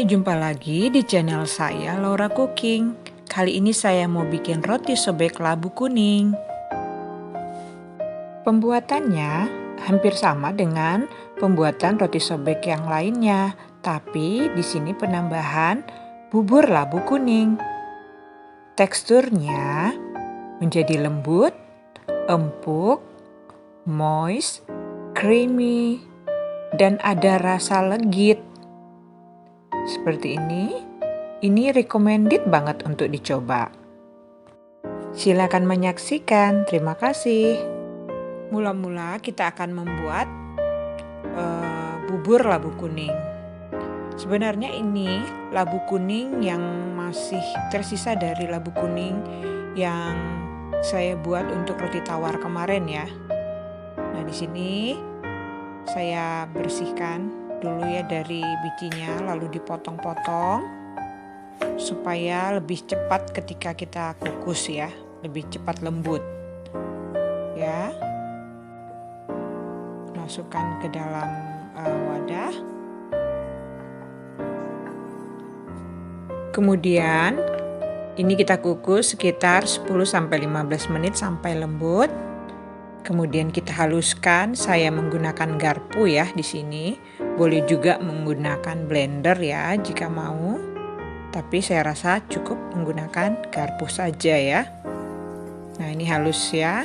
Jumpa lagi di channel saya, Laura Cooking. Kali ini saya mau bikin roti sobek labu kuning. Pembuatannya hampir sama dengan pembuatan roti sobek yang lainnya, tapi di sini penambahan bubur labu kuning. Teksturnya menjadi lembut, empuk, moist, creamy, dan ada rasa legit. Seperti ini recommended banget untuk dicoba. Silakan menyaksikan, terima kasih. Mula-mula kita akan membuat bubur labu kuning. Sebenarnya ini labu kuning yang masih tersisa dari labu kuning yang saya buat untuk roti tawar kemarin ya. Nah, di sini saya bersihkan dulu ya dari bijinya, lalu dipotong-potong supaya lebih cepat ketika kita kukus ya, lebih cepat lembut ya. Masukkan ke dalam wadah. Kemudian ini kita kukus sekitar 10-15 menit sampai lembut. Kemudian kita haluskan, saya menggunakan garpu ya di sini. Boleh juga menggunakan blender ya jika mau. Tapi saya rasa cukup menggunakan garpu saja ya. Nah, ini halus ya.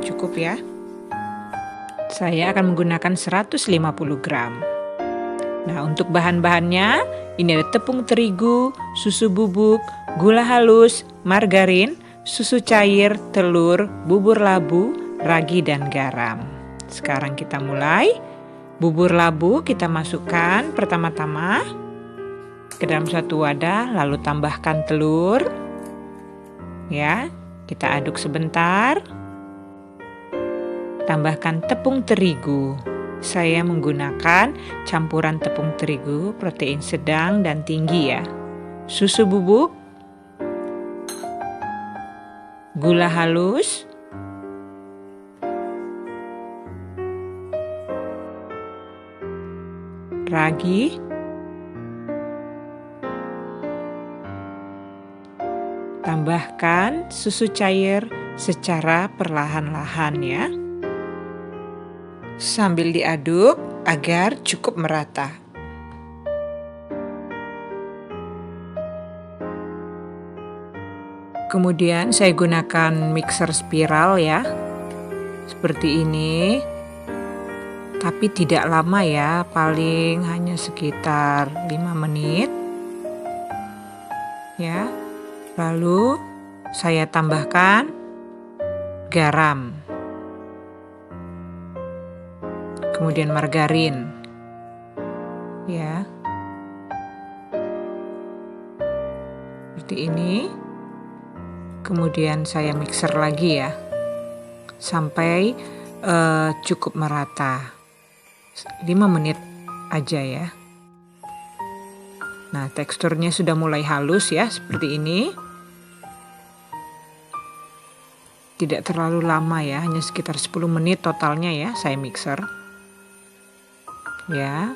Cukup ya. Saya akan menggunakan 150 gram. Nah, untuk bahan-bahannya ini ada tepung terigu, susu bubuk, gula halus, margarin, susu cair, telur, bubur labu, ragi dan garam. Sekarang kita mulai. Bubur labu kita masukkan pertama-tama ke dalam satu wadah, lalu tambahkan telur. Ya, kita aduk sebentar. Tambahkan tepung terigu. Saya menggunakan campuran tepung terigu protein sedang dan tinggi ya. Susu bubuk, gula halus, ragi, tambahkan susu cair secara perlahan-lahan ya. Sambil diaduk agar cukup merata. Kemudian saya gunakan mixer spiral ya. Seperti ini. Tapi tidak lama ya, paling hanya sekitar 5 menit. Ya. Lalu saya tambahkan garam. Kemudian margarin. Ya. Seperti ini. Kemudian saya mixer lagi ya. Sampai cukup merata. 5 menit aja ya. Nah, teksturnya sudah mulai halus ya, seperti ini. Tidak terlalu lama ya, hanya sekitar 10 menit totalnya ya saya mixer. Ya.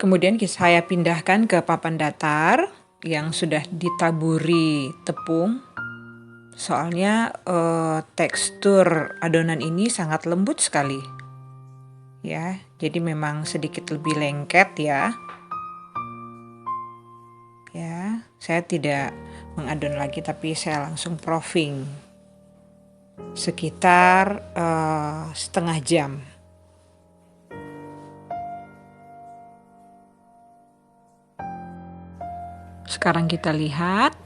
Kemudian saya pindahkan ke papan datar yang sudah ditaburi tepung. Soalnya tekstur adonan ini sangat lembut sekali. Ya, jadi memang sedikit lebih lengket ya. Ya, saya tidak mengadon lagi tapi saya langsung proofing. Sekitar setengah jam. Sekarang kita lihat.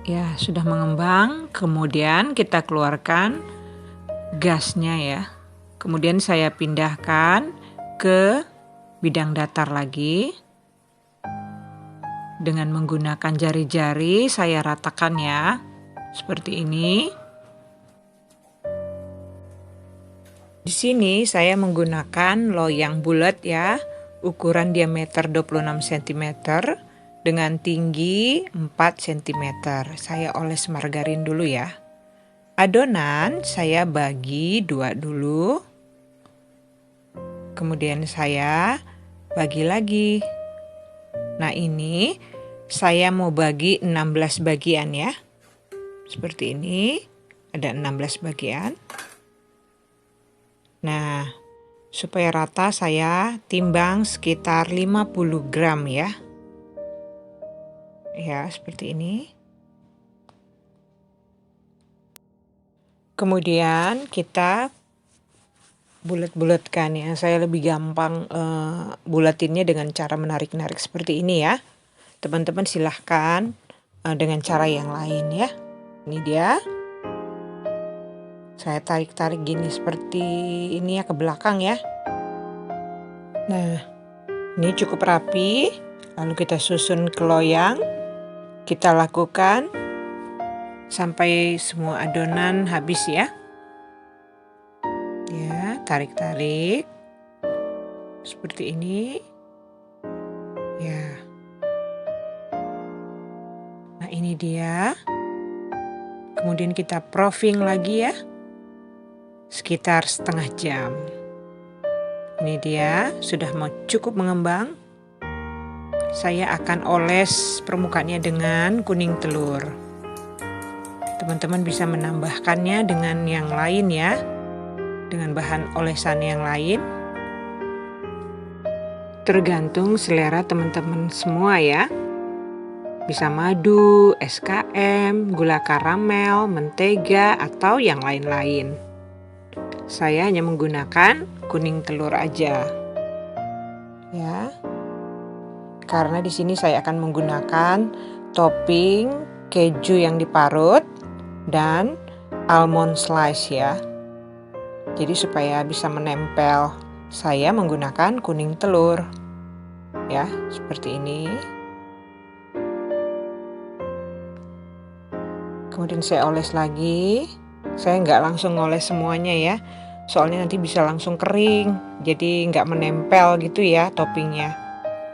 Ya, sudah mengembang. Kemudian kita keluarkan gasnya ya. Kemudian saya pindahkan ke bidang datar lagi. Dengan menggunakan jari-jari saya ratakan ya. Seperti ini. Di sini saya menggunakan loyang bulat ya. Ukuran diameter 26 cm. Dengan tinggi 4 cm. Saya oles margarin dulu ya. Adonan saya bagi 2 dulu. Kemudian saya bagi lagi. Nah, ini saya mau bagi 16 bagian ya. Seperti ini, ada 16 bagian. Nah, supaya rata saya timbang sekitar 50 gram ya. Ya, seperti ini. Kemudian kita bulat-bulatkan ya. Saya lebih gampang bulatinnya dengan cara menarik-narik seperti ini ya. Teman-teman silahkan dengan cara yang lain ya. Ini dia. Saya tarik-tarik gini seperti ini ya, ke belakang ya. Nah, ini cukup rapi. Lalu kita susun ke loyang. Kita lakukan sampai semua adonan habis ya. Ya, tarik-tarik. Seperti ini. Ya. Nah, ini dia. Kemudian kita proofing lagi ya. Sekitar setengah jam. Ini dia, sudah mau cukup mengembang. Saya akan oles permukaannya dengan kuning telur. Teman-teman bisa menambahkannya dengan yang lain ya. Dengan bahan olesan yang lain. Tergantung selera teman-teman semua ya. Bisa madu, SKM, gula karamel, mentega, atau yang lain-lain. Saya hanya menggunakan kuning telur aja. Ya. Karena di sini saya akan menggunakan topping keju yang diparut dan almond slice ya. Jadi supaya bisa menempel, saya menggunakan kuning telur. Ya, seperti ini. Kemudian saya oles lagi. Saya nggak langsung ngoles semuanya ya. Soalnya nanti bisa langsung kering. Jadi nggak menempel gitu ya toppingnya.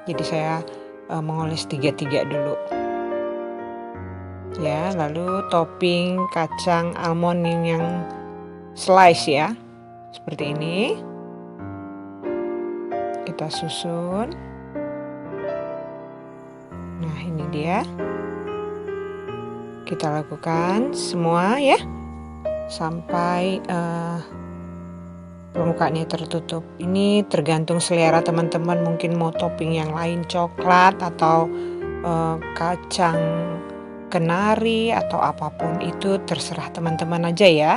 Jadi saya mengoles 3-3 dulu. Ya, lalu topping kacang almond yang slice ya. Seperti ini. Kita susun. Nah, ini dia. Kita lakukan semua ya. Sampai permukaannya tertutup. Ini tergantung selera teman-teman, mungkin mau topping yang lain, coklat atau kacang kenari atau apapun itu terserah teman-teman aja ya.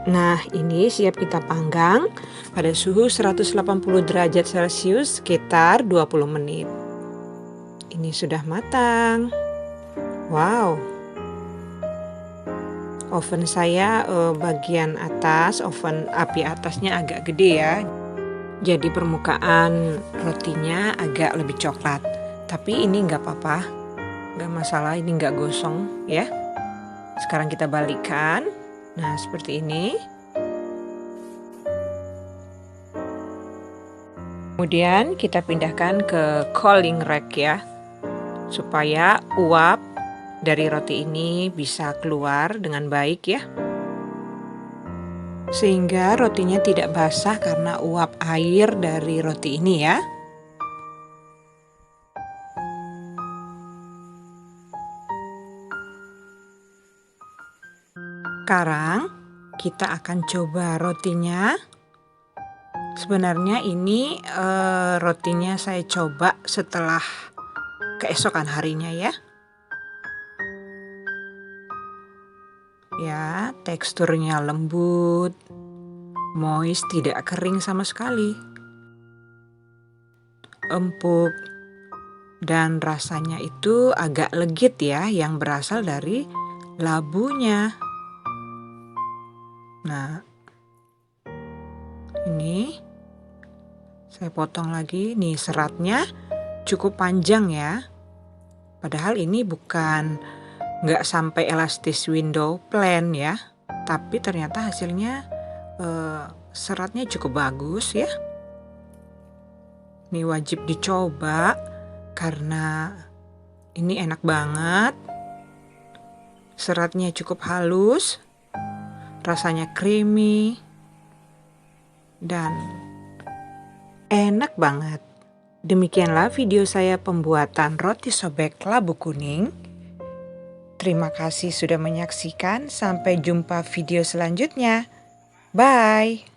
Nah, ini siap kita panggang pada suhu 180 derajat Celcius sekitar 20 menit. Ini sudah matang. Wow. Oven saya bagian atas, oven api atasnya agak gede ya. Jadi permukaan rotinya agak lebih coklat. Tapi ini nggak apa-apa, nggak masalah, ini nggak gosong ya. Sekarang kita balikkan. Nah, seperti ini. Kemudian kita pindahkan ke cooling rack ya. Supaya uap dari roti ini bisa keluar dengan baik ya. Sehingga rotinya tidak basah karena uap air dari roti ini ya. Sekarang kita akan coba rotinya. Sebenarnya ini rotinya saya coba setelah keesokan harinya ya. Ya, teksturnya lembut, moist, tidak kering sama sekali. Empuk dan rasanya itu agak legit ya, yang berasal dari labunya. Nah, ini saya potong lagi. Nih seratnya cukup panjang ya. Padahal ini nggak sampai elastis window plan ya. Tapi ternyata hasilnya seratnya cukup bagus ya. Ini wajib dicoba karena ini enak banget. Seratnya cukup halus, rasanya creamy, dan enak banget. Demikianlah video saya pembuatan roti sobek labu kuning. Terima kasih sudah menyaksikan. Sampai jumpa video selanjutnya. Bye.